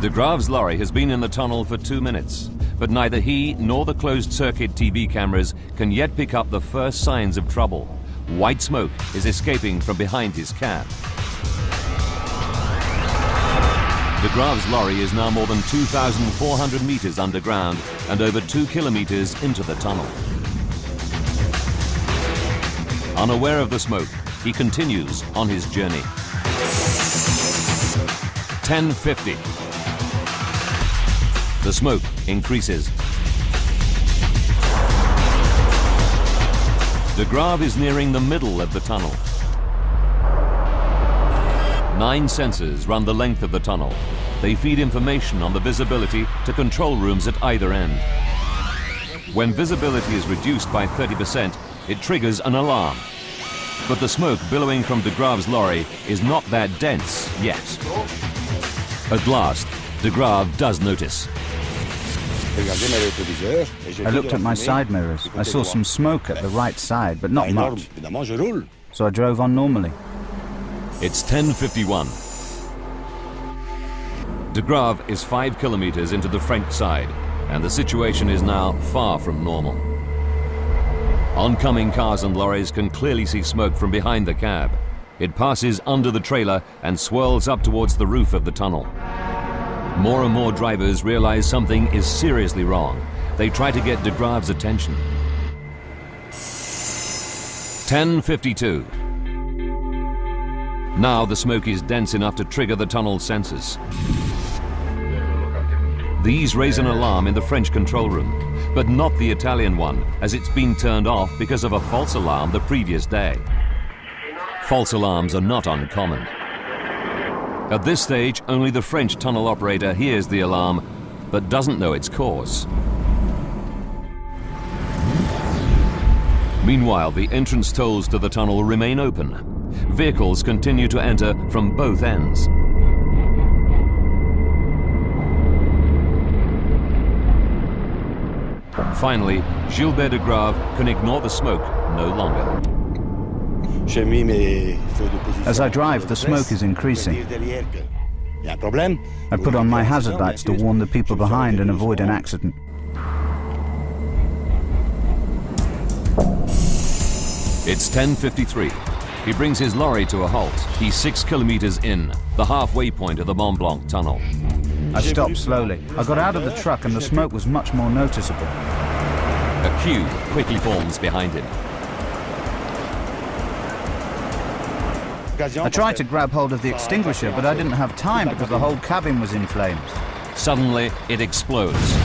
De Graaf's lorry has been in the tunnel for 2 minutes, but neither he nor the closed-circuit TV cameras can yet pick up the first signs of trouble. White smoke is escaping from behind his cab. De Graaf's lorry is now more than 2,400 meters underground and over 2 kilometers into the tunnel. Unaware of the smoke, he continues on his journey. 10:50. The smoke increases. De Graaf is nearing the middle of the tunnel. 9 sensors run the length of the tunnel. They feed information on the visibility to control rooms at either end. When visibility is reduced by 30%, it triggers an alarm. But the smoke billowing from De Graaf's lorry is not that dense yet. At last, De Graaf does notice. I looked at my side mirrors. I saw some smoke at the right side, but not much. So I drove on normally. It's 10:51. De Graaf is 5 kilometers into the French side, and the situation is now far from normal. Oncoming cars and lorries can clearly see smoke from behind the cab. It passes under the trailer and swirls up towards the roof of the tunnel. More and more drivers realize something is seriously wrong. They try to get De Graaf's attention. 10:52. Now the smoke is dense enough to trigger the tunnel sensors. These raise an alarm in the French control room, but not the Italian one, as it's been turned off because of a false alarm the previous day. False alarms are not uncommon. At this stage, only the French tunnel operator hears the alarm, but doesn't know its cause. Meanwhile, the entrance tolls to the tunnel remain open. Vehicles continue to enter from both ends. Finally, Gilbert de Graaf can ignore the smoke no longer. As I drive, the smoke is increasing. I put on my hazard lights to warn the people behind and avoid an accident. It's 10:53. He brings his lorry to a halt. He's 6 kilometers in, the halfway point of the Mont Blanc tunnel. I stopped slowly. I got out of the truck and the smoke was much more noticeable. A queue quickly forms behind him. I tried to grab hold of the extinguisher, but I didn't have time because the whole cabin was in flames. Suddenly, it explodes.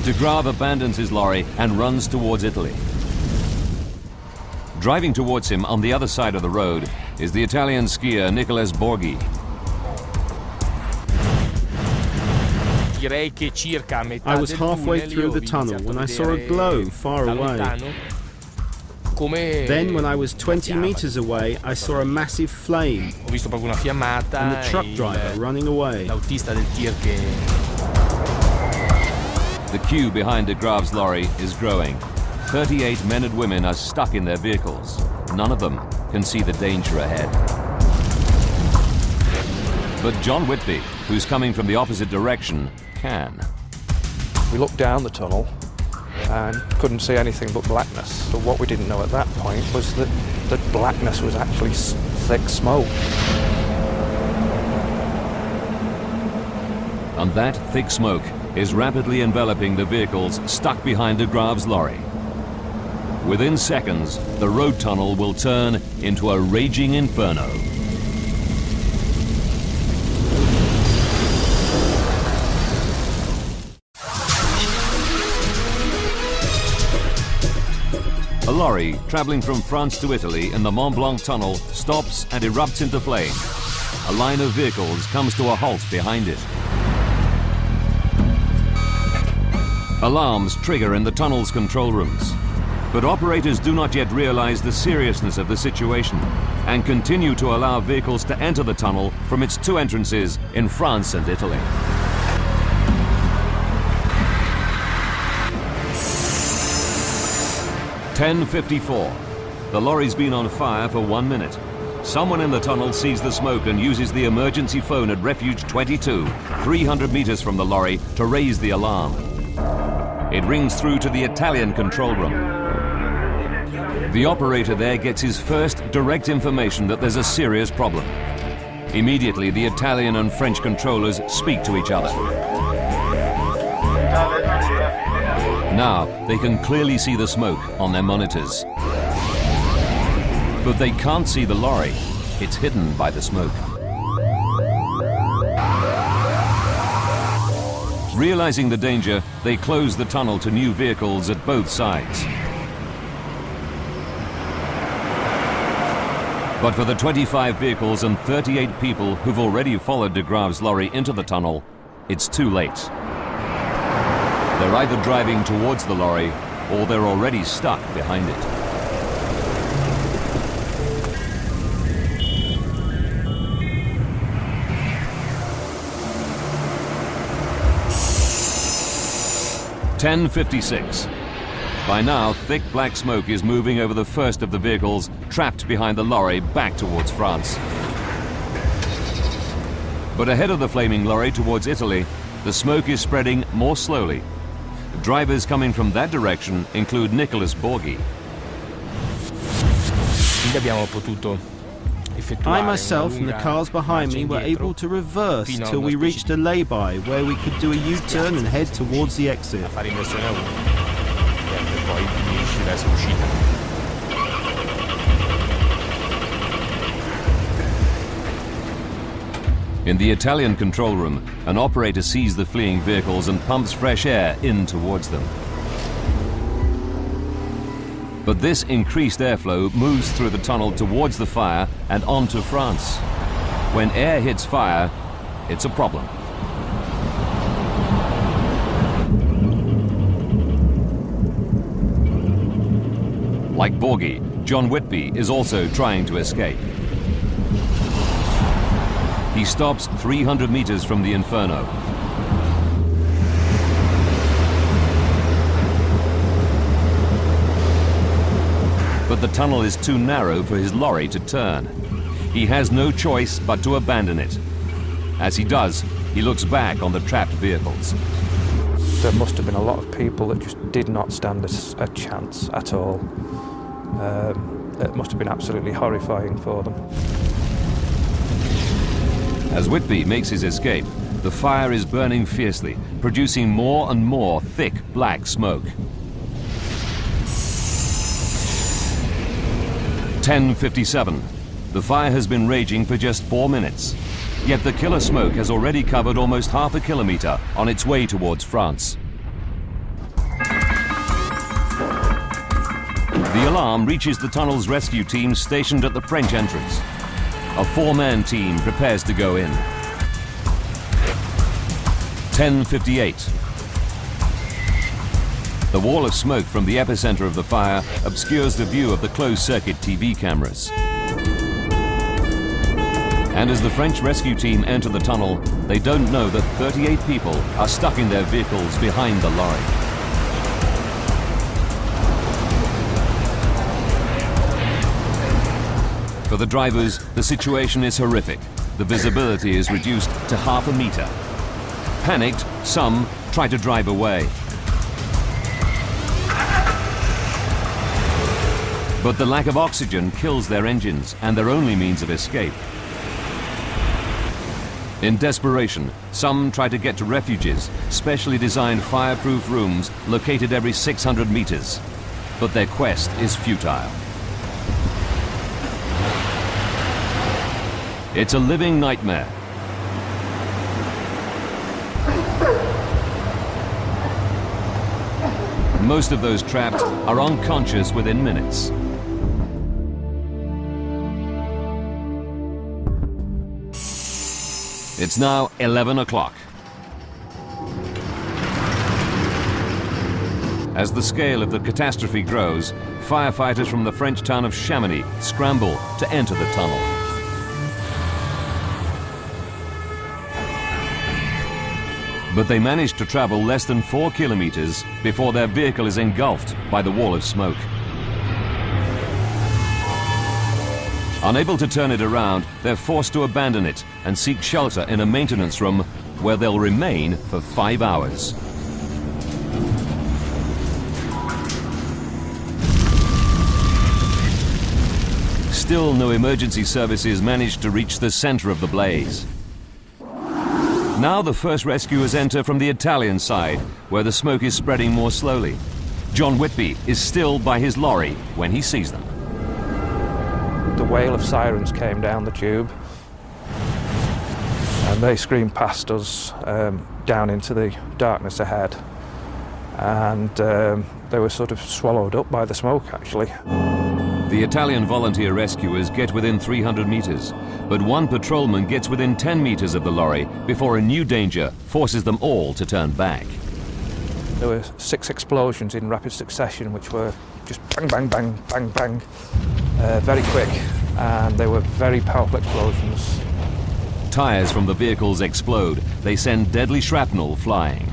De Graaf abandons his lorry and runs towards Italy. Driving towards him on the other side of the road is the Italian skier Nicolas Borghi. I was halfway through the tunnel when I saw a glow far away. Then, when I was 20 meters away, I saw a massive flame and the truck driver running away. The queue behind De Graaf's lorry is growing. 38 men and women are stuck in their vehicles. None of them can see the danger ahead. But John Whitby, who's coming from the opposite direction, can. We looked down the tunnel and couldn't see anything but blackness. But what we didn't know at that point was that blackness was actually thick smoke. And that thick smoke is rapidly enveloping the vehicles stuck behind De Graaf's lorry. Within seconds, the road tunnel will turn into a raging inferno. A lorry traveling from France to Italy in the Mont Blanc tunnel stops and erupts into flame. A line of vehicles comes to a halt behind it. Alarms trigger in the tunnel's control rooms. But operators do not yet realize the seriousness of the situation and continue to allow vehicles to enter the tunnel from its 2 entrances in France and Italy. "10:54. The lorry's been on fire for 1 minute. Someone in the tunnel sees the smoke and uses the emergency phone at Refuge 22, 300 meters from the lorry, to raise the alarm. It rings through to the Italian control room. The operator there gets his first direct information that there's a serious problem. Immediately, the Italian and French controllers speak to each other. Now, they can clearly see the smoke on their monitors. But they can't see the lorry. It's hidden by the smoke. Realizing the danger, they close the tunnel to new vehicles at both sides. But for the 25 vehicles and 38 people who've already followed de Graaf's lorry into the tunnel, it's too late. They're either driving towards the lorry or they're already stuck behind it. (10:56). By now, thick black smoke is moving over the first of the vehicles trapped behind the lorry back towards France. But ahead of the flaming lorry towards Italy, the smoke is spreading more slowly. Drivers coming from that direction include Nicholas Borghi. I myself and the cars behind me were able to reverse till we reached a lay-by where we could do a U-turn and head towards the exit. In the Italian control room, an operator sees the fleeing vehicles and pumps fresh air in towards them. But this increased airflow moves through the tunnel towards the fire and onto France. When air hits fire, it's a problem. Like Borghi, John Whitby is also trying to escape. He stops 300 meters from the inferno. But the tunnel is too narrow for his lorry to turn. He has no choice but to abandon it. As he does, he looks back on the trapped vehicles. There must have been a lot of people that just did not stand a chance at all. It must have been absolutely horrifying for them. As Whitby makes his escape, the fire is burning fiercely, producing more and more thick black smoke. 10:57. The fire has been raging for just 4 minutes. Yet the killer smoke has already covered almost half a kilometer on its way towards France. The alarm reaches the tunnel's rescue team stationed at the French entrance. A 4-man team prepares to go in. 10:58. The wall of smoke from the epicenter of the fire obscures the view of the closed-circuit TV cameras. And as the French rescue team enter the tunnel, they don't know that 38 people are stuck in their vehicles behind the lorry. For the drivers, the situation is horrific. The visibility is reduced to half a meter. Panicked, some try to drive away. But the lack of oxygen kills their engines and their only means of escape. In desperation, some try to get to refuges, specially designed fireproof rooms located every 600 meters. But their quest is futile. It's a living nightmare. Most of those trapped are unconscious within minutes. It's now 11 o'clock. As the scale of the catastrophe grows, firefighters from the French town of Chamonix scramble to enter the tunnel. But they manage to travel less than 4 kilometers before their vehicle is engulfed by the wall of smoke. Unable to turn it around, they're forced to abandon it and seek shelter in a maintenance room where they'll remain for 5 hours. Still, no emergency services managed to reach the center of the blaze. Now the first rescuers enter from the Italian side, where the smoke is spreading more slowly. John Whitby is still by his lorry when he sees them. The wail of sirens came down the tube, and they screamed past us down into the darkness ahead, and they were sort of swallowed up by the smoke, actually. The Italian volunteer rescuers get within 300 meters, but one patrolman gets within 10 meters of the lorry before a new danger forces them all to turn back. There were 6 explosions in rapid succession, which were just bang, bang, bang, bang, bang, very quick, and they were very powerful explosions. Tires from the vehicles explode. They send deadly shrapnel flying.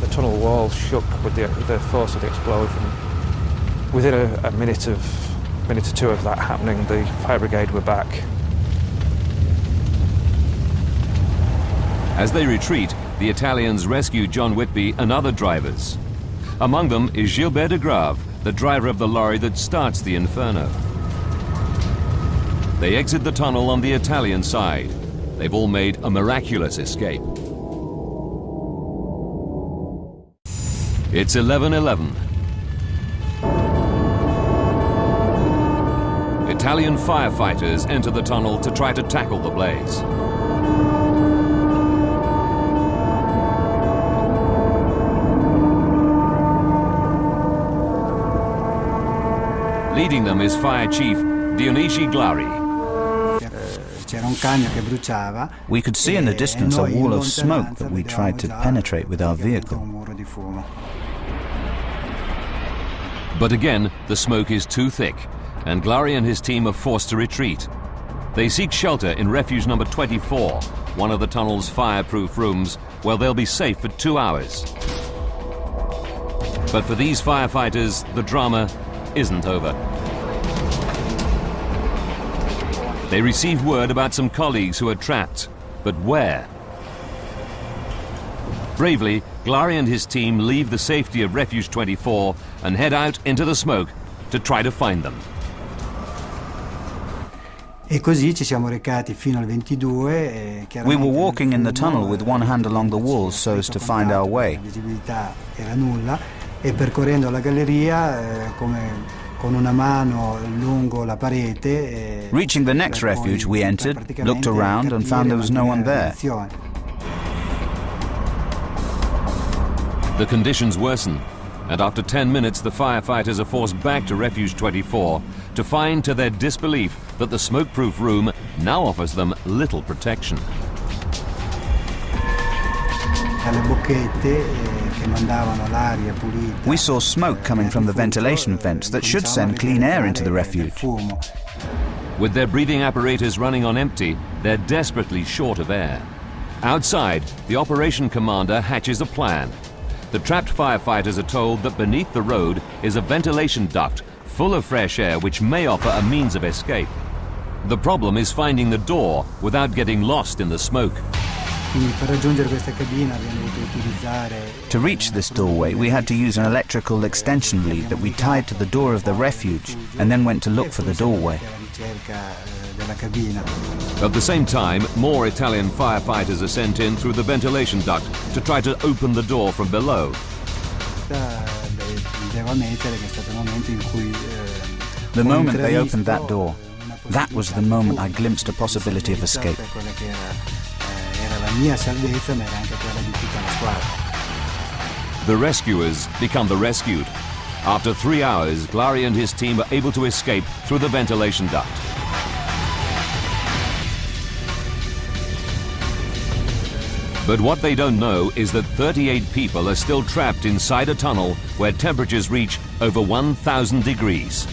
The tunnel walls shook with the force of the explosion. Within a minute or two of that happening, the fire brigade were back. As they retreat, the Italians rescue John Whitby and other drivers. Among them is Gilbert de Grave, the driver of the lorry that starts the inferno. They exit the tunnel on the Italian side. They've all made a miraculous escape. It's 11:11. Italian firefighters enter the tunnel to try to tackle the blaze. Leading them is Fire Chief Dionigi Glari. We could see in the distance a wall of smoke that we tried to penetrate with our vehicle. But again, the smoke is too thick, and Glari and his team are forced to retreat. They seek shelter in refuge number 24, one of the tunnel's fireproof rooms, where they'll be safe for 2 hours. But for these firefighters, the drama isn't over. They receive word about some colleagues who are trapped, but where? Bravely, Glari and his team leave the safety of Refuge 24 and head out into the smoke to try to find them. We were walking in the tunnel with one hand along the walls so as to find our way. Reaching the next refuge, we entered, looked around and found there was no one there. The conditions worsen, and after 10 minutes the firefighters are forced back to Refuge 24 to find to their disbelief that the smoke-proof room now offers them little protection. We saw smoke coming from the ventilation vents that should send clean air into the refuge. With their breathing apparatus running on empty, they're desperately short of air. Outside, the operation commander hatches a plan. The trapped firefighters are told that beneath the road is a ventilation duct full of fresh air which may offer a means of escape. The problem is finding the door without getting lost in the smoke. To reach this doorway, we had to use an electrical extension lead that we tied to the door of the refuge and then went to look for the doorway. At the same time, more Italian firefighters are sent in through the ventilation duct to try to open the door from below. The moment they opened that door, that was the moment I glimpsed a possibility of escape. The rescuers become the rescued. After 3 hours, Glari and his team are able to escape through the ventilation duct. But what they don't know is that 38 people are still trapped inside a tunnel where temperatures reach over 1,000 degrees.